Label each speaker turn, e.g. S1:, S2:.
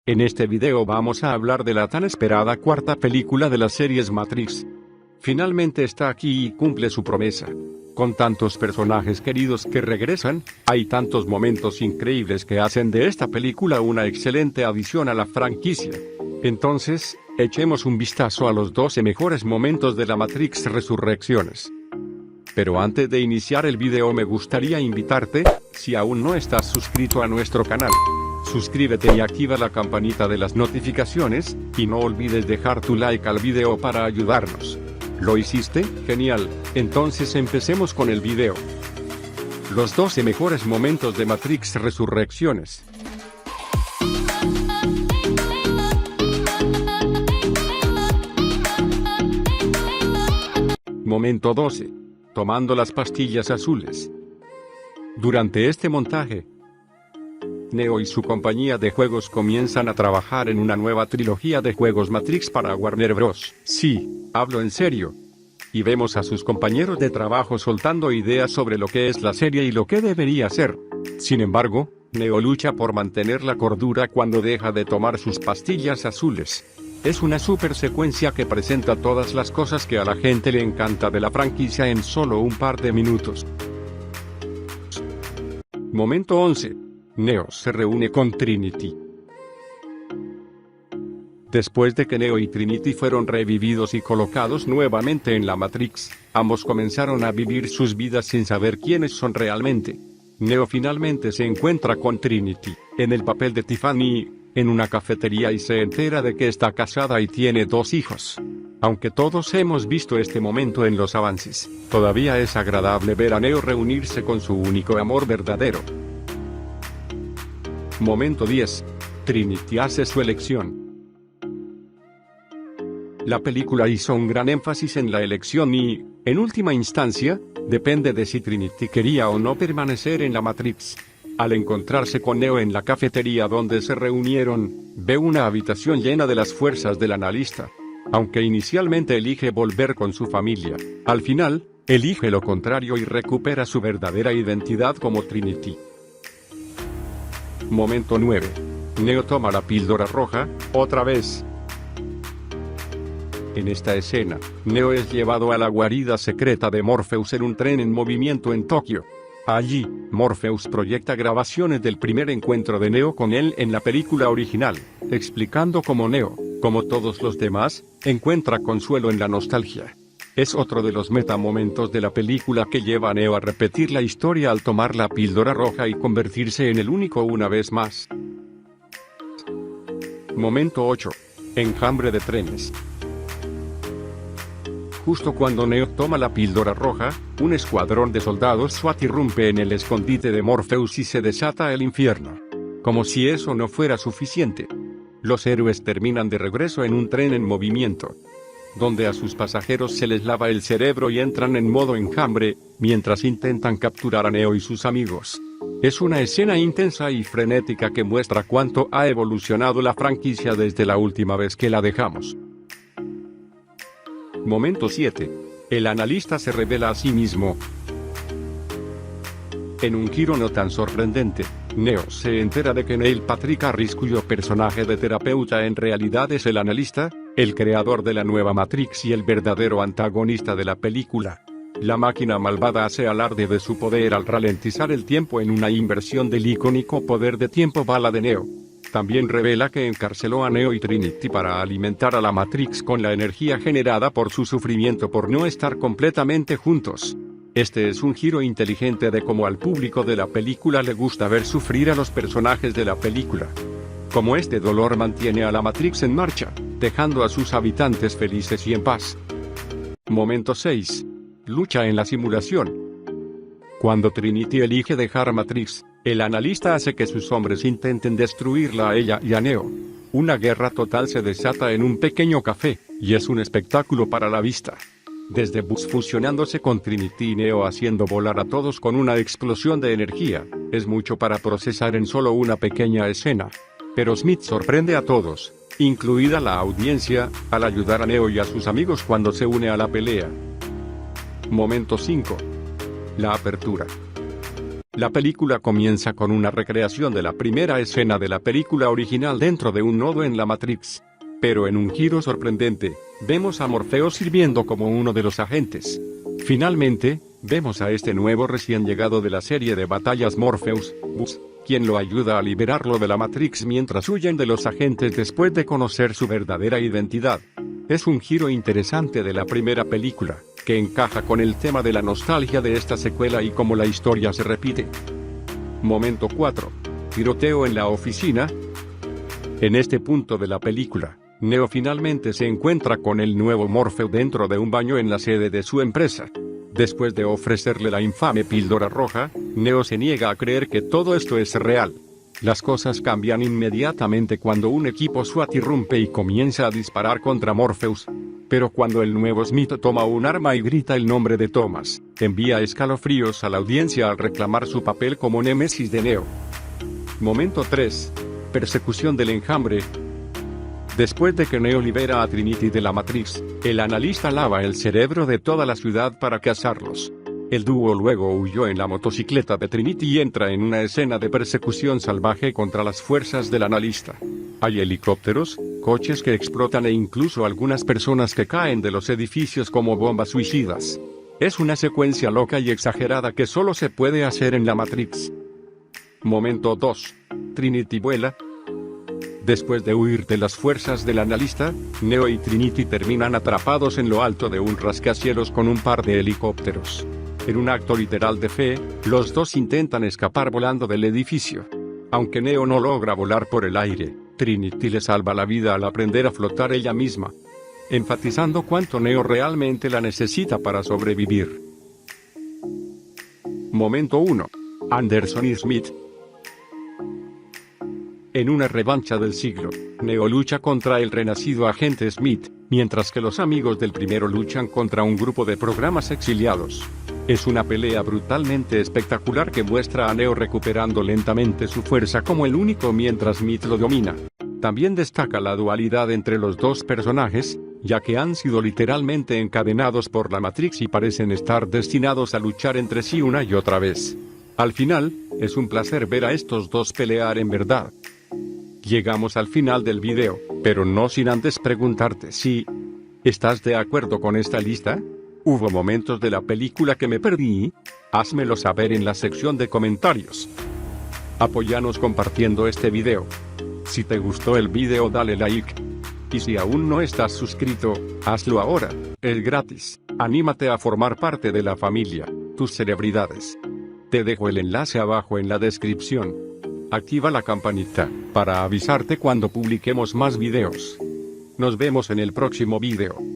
S1: En este video vamos a hablar de la tan esperada cuarta película de las series Matrix. Finalmente está aquí y cumple su promesa. Con tantos personajes queridos que regresan, hay tantos momentos increíbles que hacen de esta película una excelente adición a la franquicia. Entonces, echemos un vistazo a los 12 mejores momentos de la Matrix Resurrecciones. Pero antes de iniciar el video me gustaría invitarte, si aún no estás suscrito a nuestro canal, suscríbete y activa la campanita de las notificaciones, y no olvides dejar tu like al video para ayudarnos. ¿Lo hiciste? Genial, entonces empecemos con el video. Los 12 mejores momentos de Matrix Resurrecciones. Momento 12. Tomando las pastillas azules. Durante este montaje, Neo y su compañía de juegos comienzan a trabajar en una nueva trilogía de juegos Matrix para Warner Bros. Sí, hablo en serio. Y vemos a sus compañeros de trabajo soltando ideas sobre lo que es la serie y lo que debería ser. Sin embargo, Neo lucha por mantener la cordura cuando deja de tomar sus pastillas azules. Es una super secuencia que presenta todas las cosas que a la gente le encanta de la franquicia en solo un par de minutos. Momento 11. Neo se reúne con Trinity. Después de que Neo y Trinity fueron revividos y colocados nuevamente en la Matrix, ambos comenzaron a vivir sus vidas sin saber quiénes son realmente. Neo finalmente se encuentra con Trinity, en el papel de Tiffany, en una cafetería y se entera de que está casada y tiene 2 hijos. Aunque todos hemos visto este momento en los avances, todavía es agradable ver a Neo reunirse con su único amor verdadero. Momento 10. Trinity hace su elección. La película hizo un gran énfasis en la elección y, en última instancia, depende de si Trinity quería o no permanecer en la Matrix. Al encontrarse con Neo en la cafetería donde se reunieron, ve una habitación llena de las fuerzas del analista. Aunque inicialmente elige volver con su familia, al final, elige lo contrario y recupera su verdadera identidad como Trinity. Momento 9. Neo toma la píldora roja, otra vez. En esta escena, Neo es llevado a la guarida secreta de Morpheus en un tren en movimiento en Tokio. Allí, Morpheus proyecta grabaciones del primer encuentro de Neo con él en la película original, explicando cómo Neo, como todos los demás, encuentra consuelo en la nostalgia. Es otro de los metamomentos de la película que lleva a Neo a repetir la historia al tomar la píldora roja y convertirse en el único una vez más. Momento 8. Enjambre de trenes. Justo cuando Neo toma la píldora roja, un escuadrón de soldados SWAT irrumpe en el escondite de Morpheus y se desata el infierno. Como si eso no fuera suficiente, los héroes terminan de regreso en un tren en movimiento, donde a sus pasajeros se les lava el cerebro y entran en modo enjambre, mientras intentan capturar a Neo y sus amigos. Es una escena intensa y frenética que muestra cuánto ha evolucionado la franquicia desde la última vez que la dejamos. Momento 7. El analista se revela a sí mismo. En un giro no tan sorprendente, Neo se entera de que Neil Patrick Harris, cuyo personaje de terapeuta en realidad es el analista, el creador de la nueva Matrix y el verdadero antagonista de la película. La máquina malvada hace alarde de su poder al ralentizar el tiempo en una inversión del icónico poder de tiempo bala de Neo. También revela que encarceló a Neo y Trinity para alimentar a la Matrix con la energía generada por su sufrimiento por no estar completamente juntos. Este es un giro inteligente de cómo al público de la película le gusta ver sufrir a los personajes de la película. Como este dolor mantiene a la Matrix en marcha, dejando a sus habitantes felices y en paz. Momento 6. Lucha en la simulación. Cuando Trinity elige dejar Matrix, el analista hace que sus hombres intenten destruirla a ella y a Neo. Una guerra total se desata en un pequeño café, y es un espectáculo para la vista. Desde Buzz fusionándose con Trinity y Neo haciendo volar a todos con una explosión de energía, es mucho para procesar en solo una pequeña escena. Pero Smith sorprende a todos, incluida la audiencia, al ayudar a Neo y a sus amigos cuando se une a la pelea. Momento 5. La apertura. La película comienza con una recreación de la primera escena de la película original dentro de un nodo en la Matrix. Pero en un giro sorprendente, vemos a Morfeo sirviendo como uno de los agentes. Finalmente, vemos a este nuevo recién llegado de la serie de batallas Morpheus, Gus, quien lo ayuda a liberarlo de la Matrix mientras huyen de los agentes después de conocer su verdadera identidad. Es un giro interesante de la primera película, que encaja con el tema de la nostalgia de esta secuela y cómo la historia se repite. Momento 4. Tiroteo en la oficina. En este punto de la película, Neo finalmente se encuentra con el nuevo Morfeo dentro de un baño en la sede de su empresa. Después de ofrecerle la infame píldora roja, Neo se niega a creer que todo esto es real. Las cosas cambian inmediatamente cuando un equipo SWAT irrumpe y comienza a disparar contra Morpheus. Pero cuando el nuevo Smith toma un arma y grita el nombre de Thomas, envía escalofríos a la audiencia al reclamar su papel como némesis de Neo. Momento 3. Persecución del enjambre. Después de que Neo libera a Trinity de la Matrix, el analista lava el cerebro de toda la ciudad para cazarlos. El dúo luego huyó en la motocicleta de Trinity y entra en una escena de persecución salvaje contra las fuerzas del analista. Hay helicópteros, coches que explotan e incluso algunas personas que caen de los edificios como bombas suicidas. Es una secuencia loca y exagerada que solo se puede hacer en la Matrix. Momento 2. Trinity vuela. Después de huir de las fuerzas del analista, Neo y Trinity terminan atrapados en lo alto de un rascacielos con un par de helicópteros. En un acto literal de fe, los dos intentan escapar volando del edificio. Aunque Neo no logra volar por el aire, Trinity le salva la vida al aprender a flotar ella misma, enfatizando cuánto Neo realmente la necesita para sobrevivir. Momento 1. Anderson y Smith. En una revancha del siglo, Neo lucha contra el renacido agente Smith, mientras que los amigos del primero luchan contra un grupo de programas exiliados. Es una pelea brutalmente espectacular que muestra a Neo recuperando lentamente su fuerza como el único mientras Smith lo domina. También destaca la dualidad entre los dos personajes, ya que han sido literalmente encadenados por la Matrix y parecen estar destinados a luchar entre sí una y otra vez. Al final, es un placer ver a estos dos pelear en verdad. Llegamos al final del video, pero no sin antes preguntarte si ¿estás de acuerdo con esta lista? ¿Hubo momentos de la película que me perdí? Házmelo saber en la sección de comentarios. Apóyanos compartiendo este video. Si te gustó el video dale like. Y si aún no estás suscrito, hazlo ahora, es gratis. Anímate a formar parte de la familia, tus celebridades. Te dejo el enlace abajo en la descripción. Activa la campanita, para avisarte cuando publiquemos más videos. Nos vemos en el próximo video.